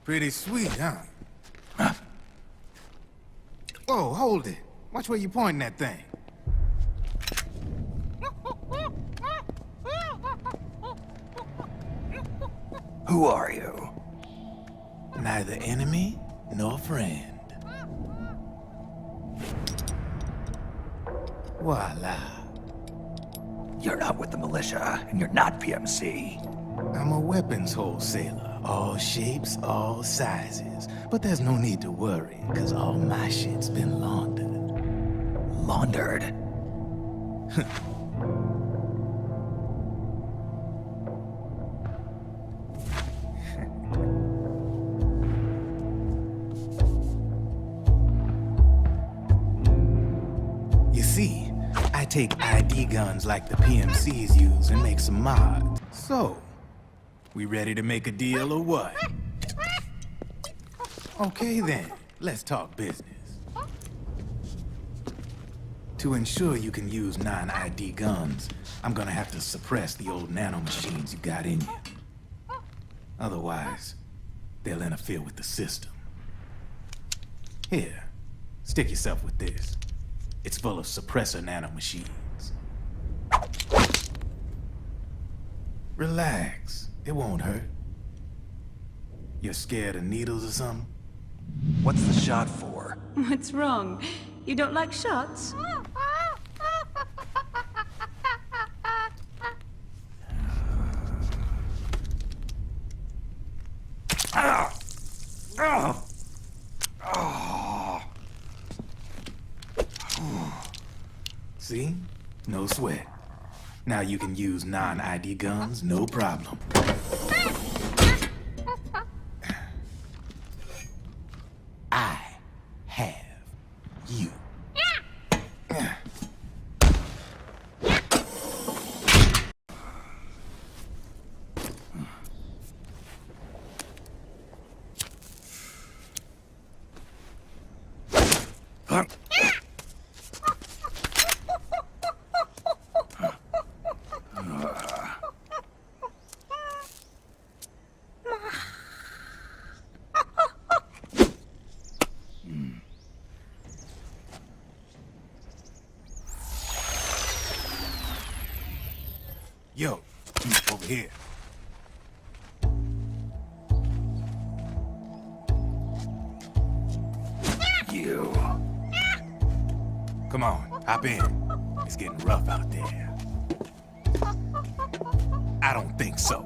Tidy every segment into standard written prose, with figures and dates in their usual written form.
Pretty sweet, huh? Whoa, hold it. Watch where you pointing that thing. Who are you? Neither enemy nor friend. Voila. You're not with the militia, and you're not PMC. I'm a weapons wholesaler. All shapes, all sizes. But there's no need to worry, because all my shit's been laundered. Laundered? You see, I take ID guns like the PMCs use and make some mods. So, we ready to make a deal or what? Okay then, let's talk business. To ensure you can use non-ID guns, I'm gonna have to suppress the old nanomachines you got in you. Otherwise, they'll interfere with the system. Here, stick yourself with this. It's full of suppressor nanomachines. Relax, it won't hurt. You're scared of needles or something? What's the shot for? What's wrong? You don't like shots? See? No sweat. Now you can use non-ID guns, no problem. I have you. Yo, over here. You. Come on, hop in. It's getting rough out there. I don't think so.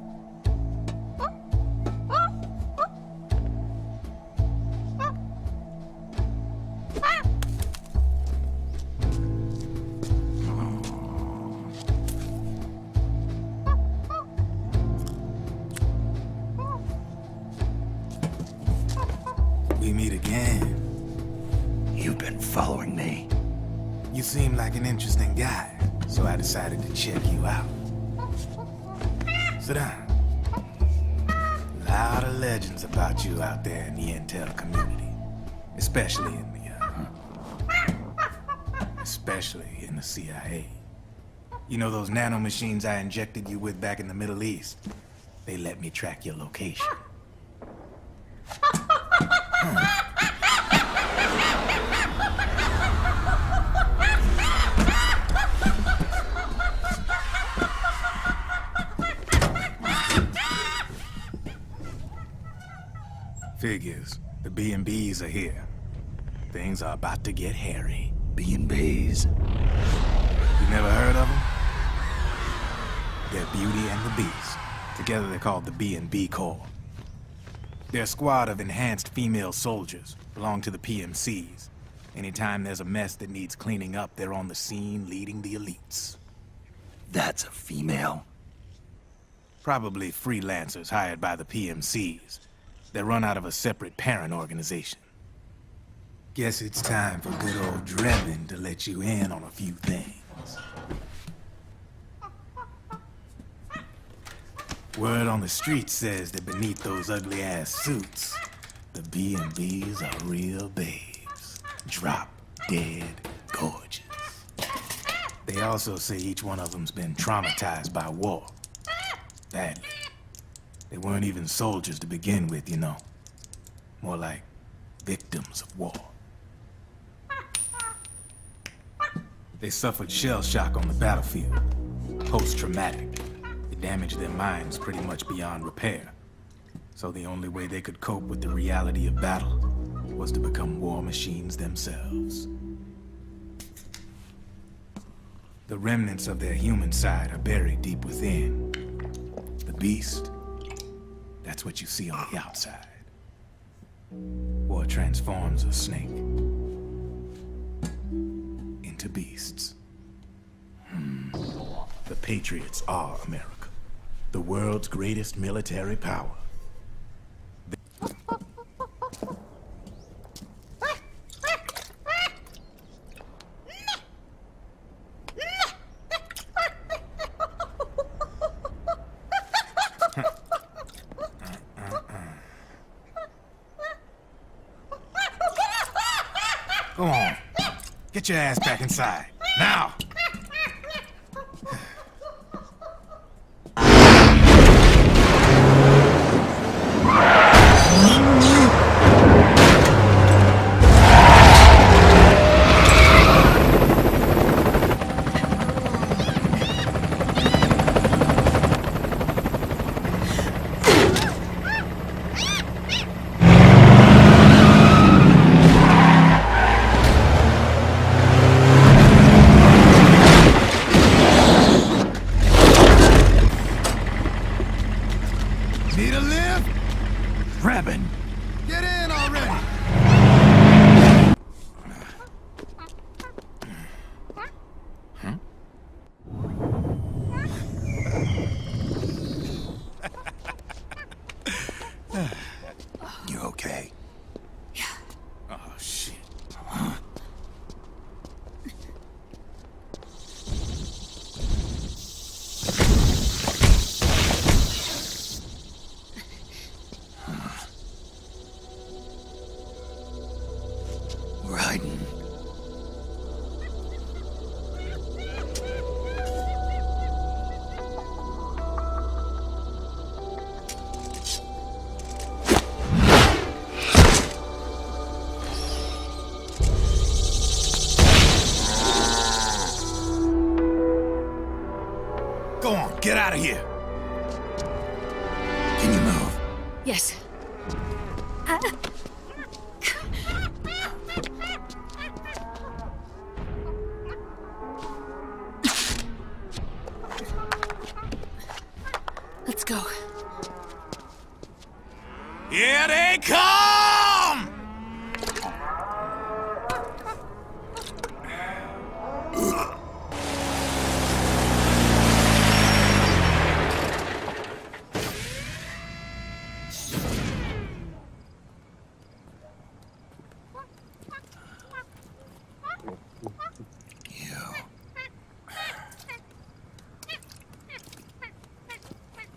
We meet again. You've been following me. You seem like an interesting guy, so I decided to check you out. Sit down. A lot of legends about you out there in the intel community, especially in the CIA. You know those nanomachines I injected you with back in the Middle East? They let me track your location. Figures. The B&Bs are here. Things are about to get hairy. B&Bs. You never heard of them? They're Beauty and the Beast. Together they're called the B&B Corps. They're a squad of enhanced female soldiers, belong to the PMCs. Anytime there's a mess that needs cleaning up, they're on the scene leading the elites. That's a female. Probably freelancers hired by the PMCs. They run out of a separate parent organization. Guess it's time for good old Drebin to let you in on a few things. Word on the street says that beneath those ugly-ass suits, the B&Bs are real babes. Drop dead gorgeous. They also say each one of them's been traumatized by war. Badly. They weren't even soldiers to begin with, you know. More like victims of war. They suffered shell shock on the battlefield, post-traumatic. It damaged their minds pretty much beyond repair. So the only way they could cope with the reality of battle was to become war machines themselves. The remnants of their human side are buried deep within. The beast, that's what you see on the outside. War transforms a snake into beasts. The Patriots are America, the world's greatest military power. Go on. Get your ass back inside. Now! Need a lift? Drebin, Get in already! you okay? Oh, shit. We're hiding. Go on, get out of here! Can you move? Yes. Let's go. Here they come!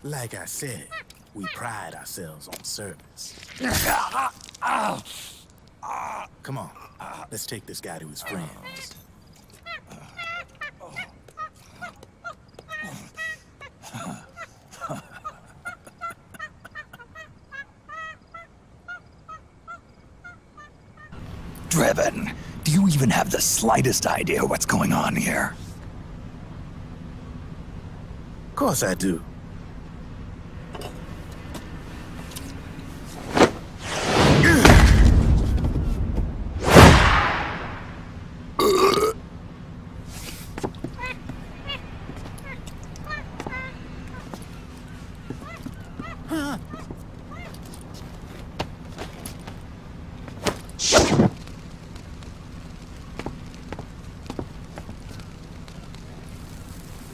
Like I said, we pride ourselves on service. Come on, let's take this guy to his friends. Drebin, do you even have the slightest idea what's going on here? Of course I do.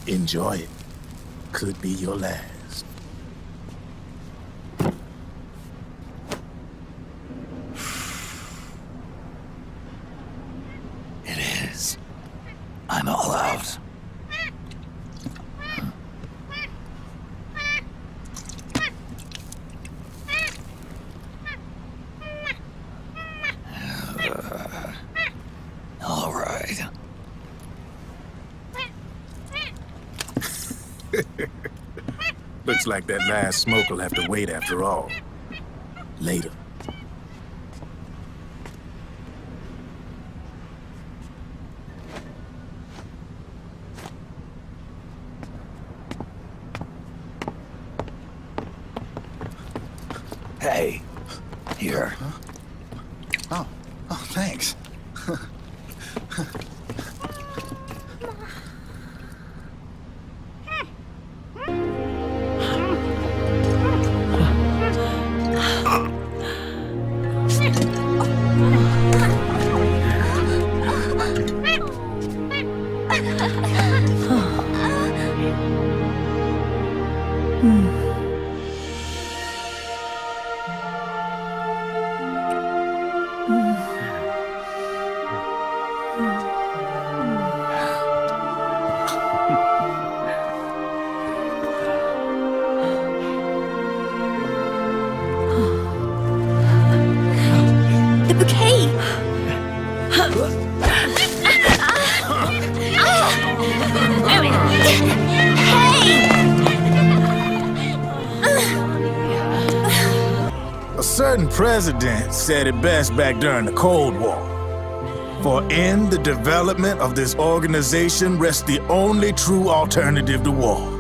Enjoy it. Could be your last. It is. I'm all out. All right. Looks like that last smoke will have to wait after all. Later. Hey, here. Oh, thanks. The bouquet! A certain president said it best back during the Cold War. For in the development of this organization rests the only true alternative to war.